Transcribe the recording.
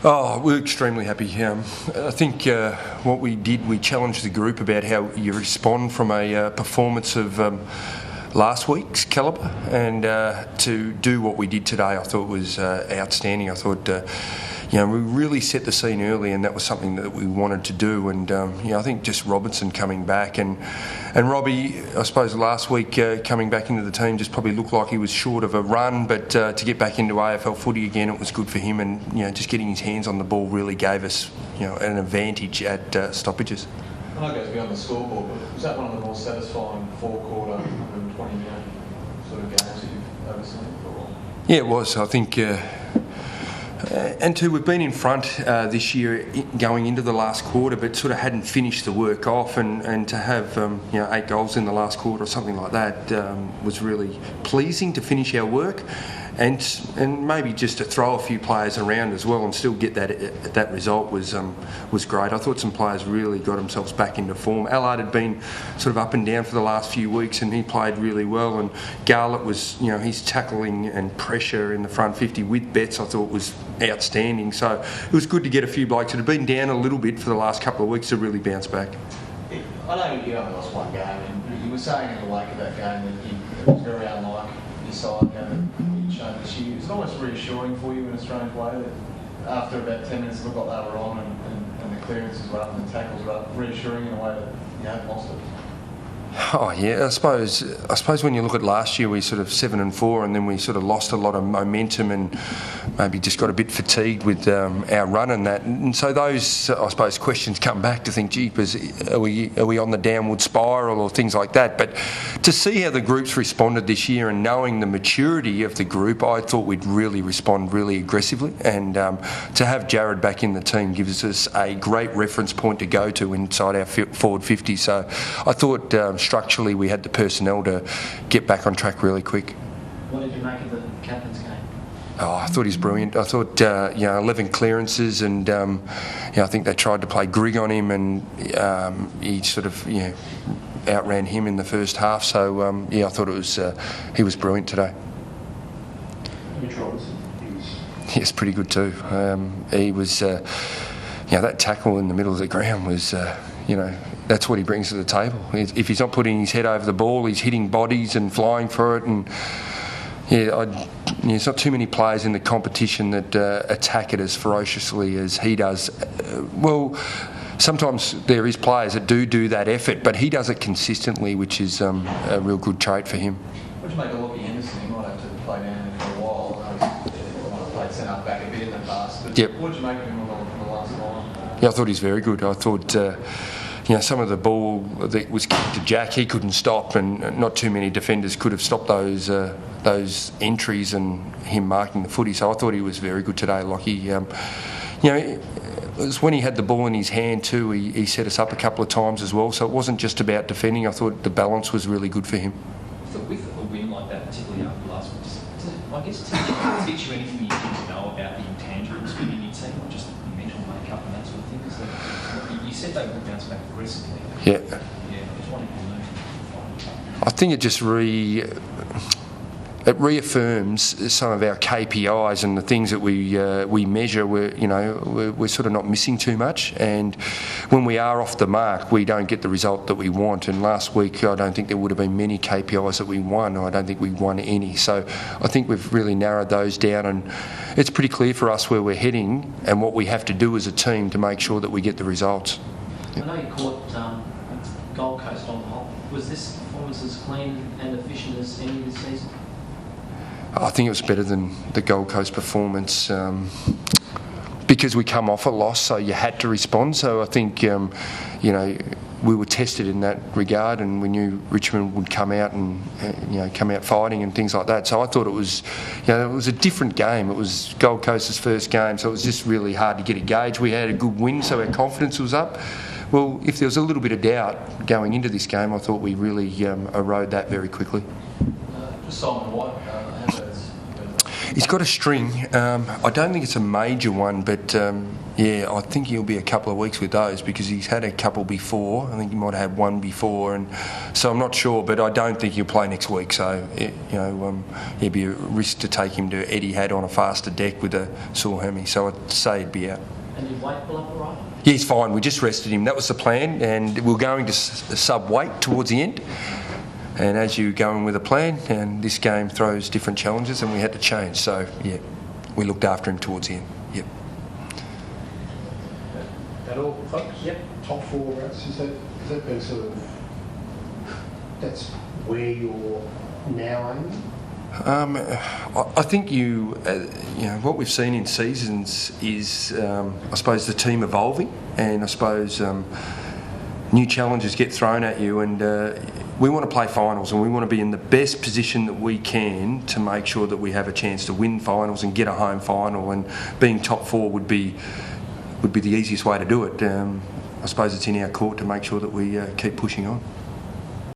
Oh, we're extremely happy. I think what we did, we challenged the group about how you respond from a performance of last week's calibre, and to do what we did today, I thought was outstanding. I thought, we really set the scene early, and that was something that we wanted to do. And I think just Robertson coming back and Robbie, I suppose last week coming back into the team just probably looked like he was short of a run, but to get back into AFL footy again, it was good for him. And just getting his hands on the ball really gave us an advantage at stoppages. I know it goes beyond the scoreboard, but was that one of the more satisfying four-quarter 120-minute sort of games that you've ever seen for a while? Yeah, it was. I think, we've been in front this year going into the last quarter, but sort of hadn't finished the work off, and to have 8 goals in the last quarter or something like that was really pleasing to finish our work. And maybe just to throw a few players around as well and still get that result was great. I thought some players really got themselves back into form. Allard had been sort of up and down for the last few weeks, and he played really well. And Garlett was, his tackling and pressure in the front 50 with Betts, I thought was outstanding. So it was good to get a few blokes that had been down a little bit for the last couple of weeks to really bounce back. I know you only lost one game, and you were saying in the wake of that game that it was very unlike your side game that you'd shown this year. Is it almost reassuring for you in a strange way that after about 10 minutes it looked like they were on and the clearances were up and the tackles were up, reassuring in a way that you haven't lost it? Oh yeah, I suppose when you look at last year, we sort of 7-4, and then we sort of lost a lot of momentum and maybe just got a bit fatigued with our run and that. And so those, I suppose, questions come back to think, are we on the downward spiral or things like that? But to see how the group's responded this year and knowing the maturity of the group, I thought we'd really respond really aggressively. And to have Jared back in the team gives us a great reference point to go to inside our forward 50. So I thought structurally we had the personnel to get back on track really quick. What did you make of the captain's game? Oh, I thought he's brilliant. I thought 11 clearances, and I think they tried to play Grigg on him, and he sort of outran him in the first half. So I thought he was brilliant today. Mitch Robertson, he was pretty good too. He was that tackle in the middle of the ground was that's what he brings to the table. If he's not putting his head over the ball, he's hitting bodies and flying for it. And there's not too many players in the competition that attack it as ferociously as he does. Sometimes there is players that do that effort, but he does it consistently, which is a real good trait for him. What do you make of Lockie Henderson? He might have to play down there for a while. I know he might have played centre back a bit in the past. But yep. What did you make of him on the last line? Yeah, I thought he's very good. I thought some of the ball that was kicked to Jack, he couldn't stop, and not too many defenders could have stopped those entries and him marking the footy. So I thought he was very good today, Lockie. It was when he had the ball in his hand too, he set us up a couple of times as well. So it wasn't just about defending. I thought the balance was really good for him. So with a win like that, particularly after last week, does it teach you anything you need to know about the intangibles within your team, or just the mental makeup and that sort of thing? Because you said they would bounce back aggressively. Yeah. Yeah, I just wanted to know. I think it just reaffirms some of our KPIs and the things that we measure. We're sort of not missing too much, and when we are off the mark, we don't get the result that we want. And last week, I don't think there would have been many KPIs that we won. I don't think we won any. So I think we've really narrowed those down, and it's pretty clear for us where we're heading and what we have to do as a team to make sure that we get the results. I know you caught Gold Coast on the hop. Was this performance as clean and efficient as any this season? I think it was better than the Gold Coast performance because we come off a loss, so you had to respond. So I think, we were tested in that regard, and we knew Richmond would come out and come out fighting and things like that. So I thought it was a different game. It was Gold Coast's first game, so it was just really hard to get a gauge. We had a good win, so our confidence was up. Well, if there was a little bit of doubt going into this game, I thought we really erode that very quickly. Just Simon White. He's got a string. I don't think it's a major one, but yeah, I think he'll be a couple of weeks with those because he's had a couple before. I think he might have had one before, and so I'm not sure, but I don't think he'll play next week. So it'd be a risk to take him to Etihad on a faster deck with a sore hammy. So I'd say he'd be out. And your weight will up all right? Yeah, he's fine. We just rested him. That was the plan, and we were going to sub weight towards the end. And as you go in with a plan, and this game throws different challenges, and we had to change. So, yeah, we looked after him towards the end. Yep. That all, folks? Yep. Top 4 routes, is that been sort of, that's where you're now aiming? I think what we've seen in seasons is, I suppose, the team evolving, and I suppose new challenges get thrown at you, and we want to play finals, and we want to be in the best position that we can to make sure that we have a chance to win finals and get a home final, and being top 4 would be the easiest way to do it. I suppose it's in our court to make sure that we keep pushing on.